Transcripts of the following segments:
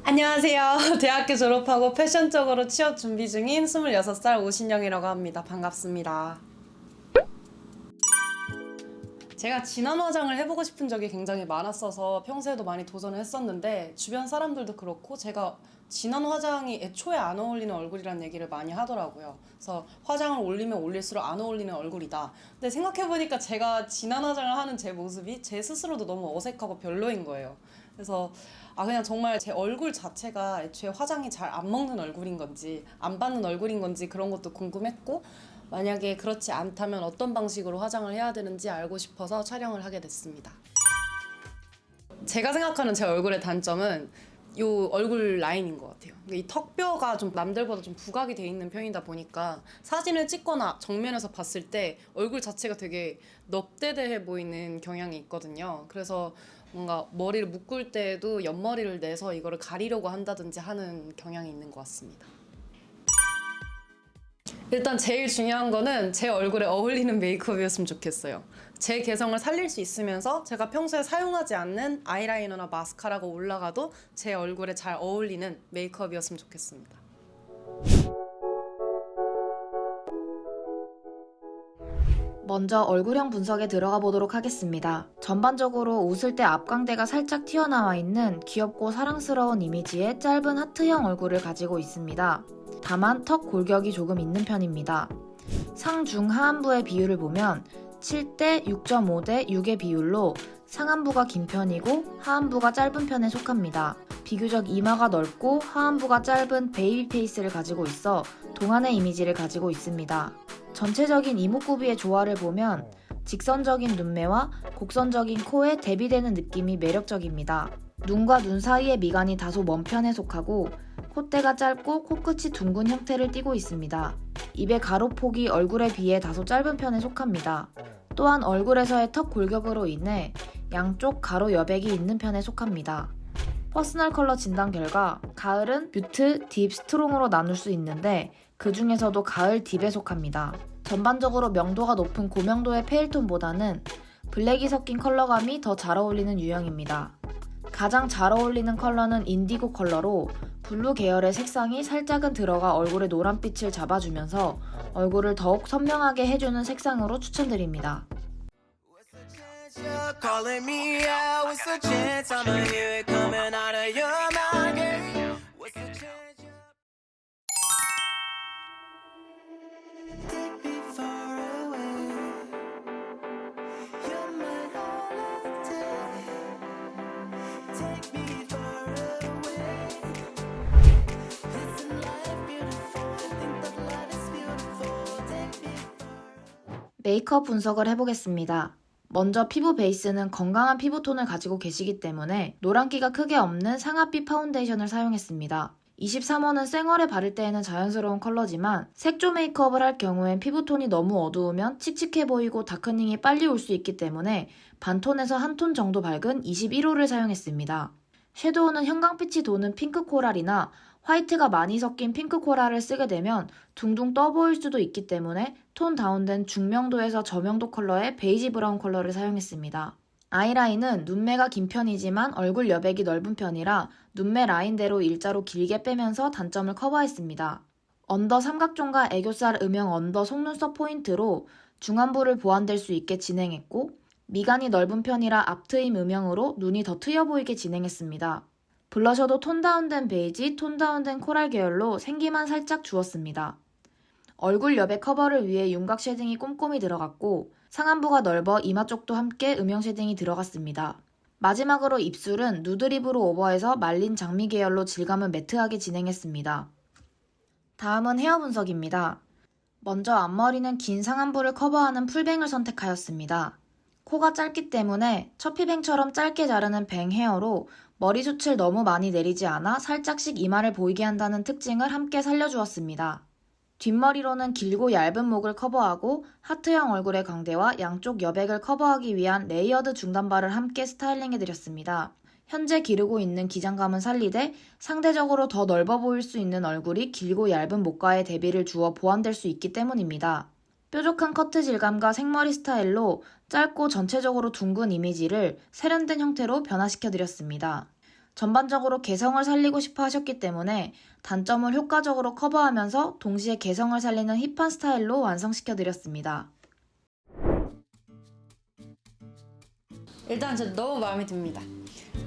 안녕하세요. 대학교 졸업하고 패션 쪽으로 취업 준비 중인 26살 오신영이라고 합니다. 반갑습니다. 제가 진한 화장을 해보고 싶은 적이 굉장히 많았어서 평소에도 많이 도전을 했었는데 주변 사람들도 그렇고 제가 진한 화장이 애초에 안 어울리는 얼굴이라는 얘기를 많이 하더라고요. 그래서 화장을 올리면 올릴수록 안 어울리는 얼굴이다. 근데 생각해보니까 제가 진한 화장을 하는 제 모습이 제 스스로도 너무 어색하고 별로인 거예요. 그래서 그냥 정말 제 얼굴 자체가 애초에 화장이 잘 안 먹는 얼굴인 건지 안 받는 얼굴인 건지 그런 것도 궁금했고, 만약에 그렇지 않다면 어떤 방식으로 화장을 해야 되는지 알고 싶어서 촬영을 하게 됐습니다. 제가 생각하는 제 얼굴의 단점은 이 얼굴 라인인 것 같아요. 이 턱뼈가 좀 남들보다 좀 부각이 돼 있는 편이다 보니까 사진을 찍거나 정면에서 봤을 때 얼굴 자체가 되게 넙대대해 보이는 경향이 있거든요. 그래서 뭔가 머리를 묶을 때에도 옆머리를 내서 이거를 가리려고 한다든지 하는 경향이 있는 것 같습니다. 일단 제일 중요한 거는 제 얼굴에 어울리는 메이크업이었으면 좋겠어요. 제 개성을 살릴 수 있으면서 제가 평소에 사용하지 않는 아이라이너나 마스카라가 올라가도 제 얼굴에 잘 어울리는 메이크업이었으면 좋겠습니다. 먼저 얼굴형 분석에 들어가 보도록 하겠습니다. 전반적으로 웃을 때 앞광대가 살짝 튀어나와 있는 귀엽고 사랑스러운 이미지의 짧은 하트형 얼굴을 가지고 있습니다. 다만 턱 골격이 조금 있는 편입니다. 상중 하안부의 비율을 보면 7대 6.5대 6의 비율로 상안부가 긴 편이고 하안부가 짧은 편에 속합니다. 비교적 이마가 넓고 하안부가 짧은 베이비 페이스를 가지고 있어 동안의 이미지를 가지고 있습니다. 전체적인 이목구비의 조화를 보면 직선적인 눈매와 곡선적인 코에 대비되는 느낌이 매력적입니다. 눈과 눈 사이의 미간이 다소 먼 편에 속하고 콧대가 짧고 코끝이 둥근 형태를 띠고 있습니다. 입의 가로폭이 얼굴에 비해 다소 짧은 편에 속합니다. 또한 얼굴에서의 턱 골격으로 인해 양쪽 가로 여백이 있는 편에 속합니다. 퍼스널 컬러 진단 결과 가을은 뮤트, 딥, 스트롱으로 나눌 수 있는데 그 중에서도 가을 딥에 속합니다. 전반적으로 명도가 높은 고명도의 페일톤보다는 블랙이 섞인 컬러감이 더 잘 어울리는 유형입니다. 가장 잘 어울리는 컬러는 인디고 컬러로 블루 계열의 색상이 살짝은 들어가 얼굴의 노란빛을 잡아주면서 얼굴을 더욱 선명하게 해주는 색상으로 추천드립니다. 메이크업 분석을 해보겠습니다. 먼저 피부 베이스는 건강한 피부톤을 가지고 계시기 때문에 노란기가 크게 없는 상아빛 파운데이션을 사용했습니다. 23호는 생얼에 바를 때에는 자연스러운 컬러지만 색조 메이크업을 할 경우엔 피부톤이 너무 어두우면 칙칙해 보이고 다크닝이 빨리 올 수 있기 때문에 반톤에서 한 톤 정도 밝은 21호를 사용했습니다. 섀도우는 형광빛이 도는 핑크 코랄이나 화이트가 많이 섞인 핑크 코랄을 쓰게 되면 둥둥 떠 보일 수도 있기 때문에 톤 다운된 중명도에서 저명도 컬러의 베이지 브라운 컬러를 사용했습니다. 아이라인은 눈매가 긴 편이지만 얼굴 여백이 넓은 편이라 눈매 라인대로 일자로 길게 빼면서 단점을 커버했습니다. 언더 삼각존과 애교살 음영 언더 속눈썹 포인트로 중안부를 보완될 수 있게 진행했고 미간이 넓은 편이라 앞트임 음영으로 눈이 더 트여 보이게 진행했습니다. 블러셔도 톤 다운된 베이지, 톤 다운된 코랄 계열로 생기만 살짝 주었습니다. 얼굴 여백 커버를 위해 윤곽 쉐딩이 꼼꼼히 들어갔고 상안부가 넓어 이마 쪽도 함께 음영 쉐딩이 들어갔습니다. 마지막으로 입술은 누드립으로 오버해서 말린 장미 계열로 질감을 매트하게 진행했습니다. 다음은 헤어 분석입니다. 먼저 앞머리는 긴 상안부를 커버하는 풀뱅을 선택하였습니다. 코가 짧기 때문에 처피뱅처럼 짧게 자르는 뱅 헤어로 머리숱을 너무 많이 내리지 않아 살짝씩 이마를 보이게 한다는 특징을 함께 살려주었습니다. 뒷머리로는 길고 얇은 목을 커버하고 하트형 얼굴의 광대와 양쪽 여백을 커버하기 위한 레이어드 중단발을 함께 스타일링해드렸습니다. 현재 기르고 있는 기장감은 살리되 상대적으로 더 넓어 보일 수 있는 얼굴이 길고 얇은 목과의 대비를 주어 보완될 수 있기 때문입니다. 뾰족한 커트 질감과 생머리 스타일로 짧고 전체적으로 둥근 이미지를 세련된 형태로 변화시켜드렸습니다. 전반적으로 개성을 살리고 싶어 하셨기 때문에 단점을 효과적으로 커버하면서 동시에 개성을 살리는 힙한 스타일로 완성시켜드렸습니다. 일단 진짜 너무 마음에 듭니다.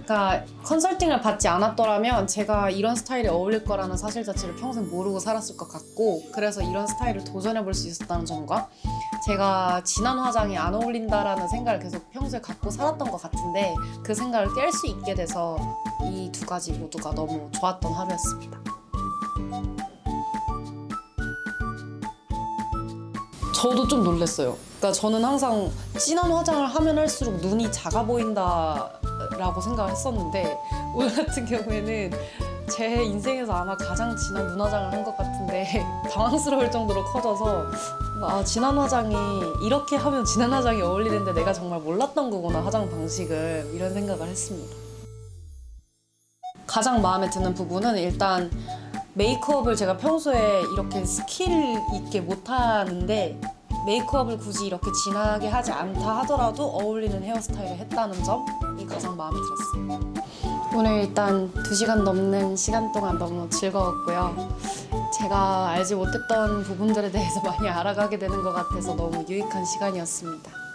그러니까 컨설팅을 받지 않았더라면 제가 이런 스타일에 어울릴 거라는 사실 자체를 평생 모르고 살았을 것 같고, 그래서 이런 스타일을 도전해 볼 수 있었다는 점과 제가 진한 화장이 안 어울린다라는 생각을 계속 평소에 갖고 살았던 것 같은데 그 생각을 깰 수 있게 돼서 이 두 가지 모두가 너무 좋았던 하루였습니다. 저도 좀 놀랐어요. 그러니까 저는 항상 진한 화장을 하면 할수록 눈이 작아 보인다라고 생각을 했었는데 오늘 같은 경우에는 제 인생에서 아마 가장 진한 눈 화장을 한 것 같은데 당황스러울 정도로 커져서 진한 화장이 이렇게 하면 진한 화장이 어울리는데 내가 정말 몰랐던 거구나, 화장 방식을, 이런 생각을 했습니다. 가장 마음에 드는 부분은 일단 메이크업을 제가 평소에 이렇게 스킬 있게 못하는데 메이크업을 굳이 이렇게 진하게 하지 않다 하더라도 어울리는 헤어스타일을 했다는 점이 가장 마음에 들었습니다. 오늘 일단 2시간 넘는 시간 동안 너무 즐거웠고요. 제가 알지 못했던 부분들에 대해서 많이 알아가게 되는 것 같아서 너무 유익한 시간이었습니다.